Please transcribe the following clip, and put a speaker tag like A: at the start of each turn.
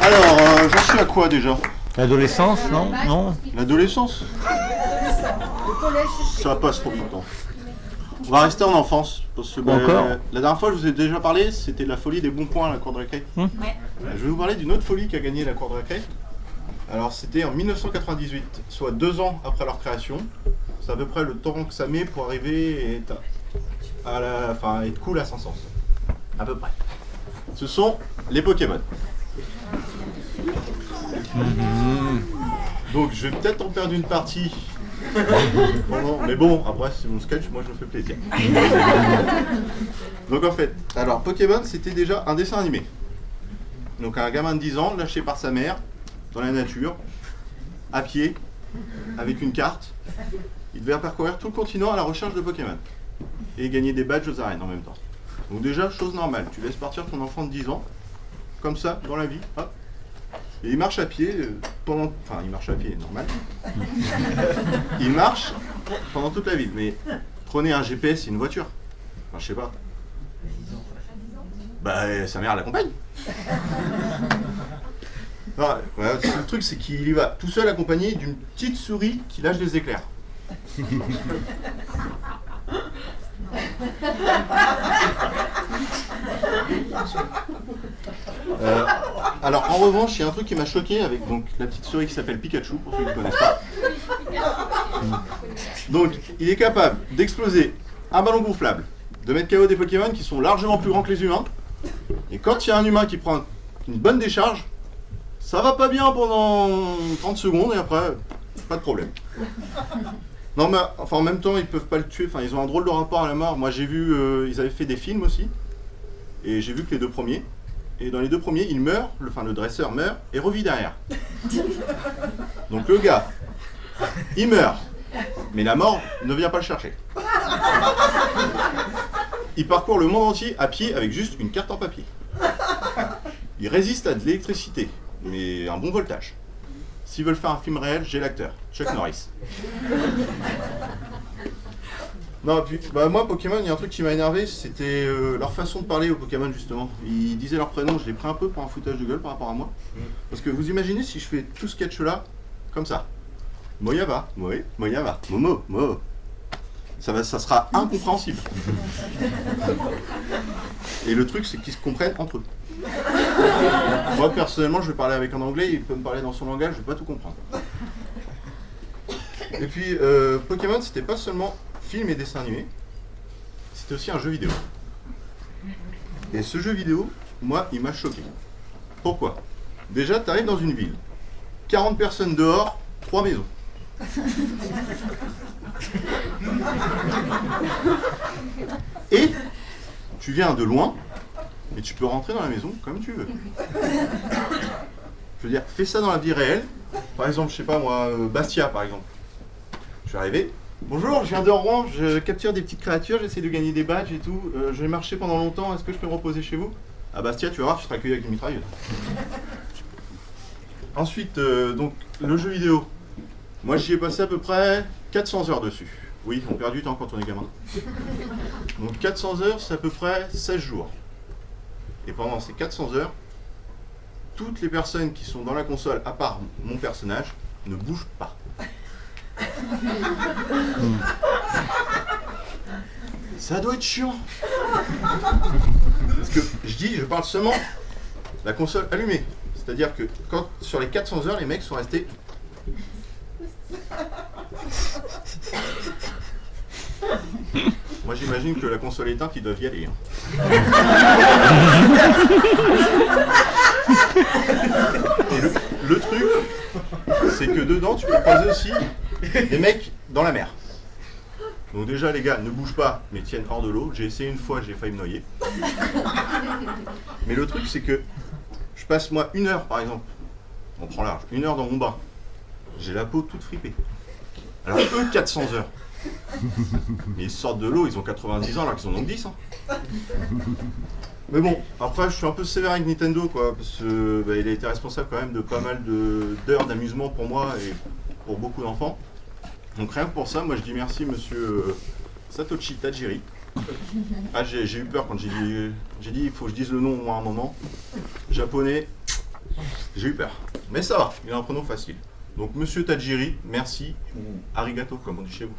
A: Alors, j'en suis à quoi déjà?
B: L'adolescence, non? Non.
A: L'adolescence? Ça passe trop vite. On va rester en enfance. Parce que,
B: Encore
A: la dernière fois, je vous ai déjà parlé, c'était la folie des bons points à la cour de récré.
C: Ouais.
A: Je vais vous parler d'une autre folie qui a gagné la cour de récré. Alors, c'était en 1998, soit 2 ans après leur création. C'est à peu près le temps que ça met pour arriver et être, être cool à Saint-Saëns. À peu près. Ce sont les Pokémon. Donc, je vais peut-être en perdre une partie. Mais bon, après, c'est mon sketch, moi je me fais plaisir. Donc, en fait, alors Pokémon, c'était déjà un dessin animé. Donc, un gamin de 10 ans, lâché par sa mère, dans la nature, à pied, avec une carte. Il devait parcourir tout le continent à la recherche de Pokémon. Et gagner des badges aux arènes en même temps. Donc déjà, chose normale, tu laisses partir ton enfant de 10 ans, comme ça, dans la vie, hop. Et il marche à pied il marche à pied, normal. Il marche pendant toute la ville, mais prenez un GPS et une voiture. Enfin, je sais pas. Bah, sa mère l'accompagne. Le truc, c'est qu'il y va tout seul accompagné d'une petite souris qui lâche des éclairs. Alors en revanche, il y a un truc qui m'a choqué avec donc la petite souris qui s'appelle Pikachu, pour ceux qui ne connaissent pas. Donc il est capable d'exploser un ballon gonflable, de mettre KO des Pokémon qui sont largement plus grands que les humains. Et quand il y a un humain qui prend une bonne décharge, ça va pas bien pendant 30 secondes et après, pas de problème. Non mais en même temps ils peuvent pas le tuer, ils ont un drôle de rapport à la mort. Moi j'ai vu, ils avaient fait des films aussi, et j'ai vu que les 2 premiers, et dans les 2 premiers il meurt, le dresseur meurt et revit derrière. Donc le gars, il meurt, mais la mort ne vient pas le chercher. Il parcourt le monde entier à pied avec juste une carte en papier. Il résiste à de l'électricité, mais un bon voltage. S'ils veulent faire un film réel, j'ai l'acteur, Chuck Norris. Non, puis, moi, Pokémon, il y a un truc qui m'a énervé, c'était leur façon de parler aux Pokémon, justement. Ils disaient leur prénom, je l'ai pris un peu pour un foutage de gueule par rapport à moi. Parce que vous imaginez si je fais tout ce sketch-là, comme ça. Moyava, Moyava, Momo, Mo. Ça sera incompréhensible. Et le truc, c'est qu'ils se comprennent entre eux. Moi, personnellement, je vais parler avec un anglais, il peut me parler dans son langage, je vais pas tout comprendre. Et puis, Pokémon, c'était pas seulement film et dessin animé, c'était aussi un jeu vidéo. Et ce jeu vidéo, moi, il m'a choqué. Pourquoi? Déjà, tu arrives dans une ville, 40 personnes dehors, 3 maisons. Et tu viens de loin, et tu peux rentrer dans la maison comme tu veux. Je veux dire, fais ça dans la vie réelle. Par exemple, je sais pas moi, Bastia par exemple. Je suis arrivé. Bonjour, je viens de Rouen, je capture des petites créatures, j'essaie de gagner des badges et tout. Je vais marcher pendant longtemps, est-ce que je peux me reposer chez vous? À Bastia, tu vas voir, tu seras accueilli avec une mitrailleuse. Ensuite, donc, le jeu vidéo. Moi, j'y ai passé à peu près 400 heures dessus. Oui, on perd du temps quand on est gamin. Donc 400 heures, c'est à peu près 16 jours. Et pendant ces 400 heures, toutes les personnes qui sont dans la console, à part mon personnage, ne bougent pas. Ça doit être chiant. Parce que je parle seulement la console allumée. C'est-à-dire que quand sur les 400 heures, les mecs sont restés. Moi j'imagine que la console éteinte, ils doivent y aller. Et le truc, c'est que dedans, tu peux croiser aussi des mecs dans la mer. Donc déjà les gars ne bougent pas mais tiennent hors de l'eau. J'ai essayé une fois, j'ai failli me noyer. Mais le truc c'est que je passe moi 1 heure par exemple, on prend large, 1 heure dans mon bain. J'ai la peau toute fripée. Alors eux 400 heures. Mais ils sortent de l'eau, ils ont 90 ans alors qu'ils en ont 10 hein. Mais bon, après je suis un peu sévère avec Nintendo quoi, parce que il a été responsable quand même de pas mal d'heures d'amusement pour moi et pour beaucoup d'enfants. Donc rien que pour ça, moi je dis merci monsieur Satoshi Tajiri. Ah j'ai eu peur quand j'ai dit il faut que je dise le nom au moins un moment. Japonais, J'ai eu peur. Mais ça va, il a un prénom facile. Donc Monsieur Tajiri, merci, ou arigato comme on dit chez vous.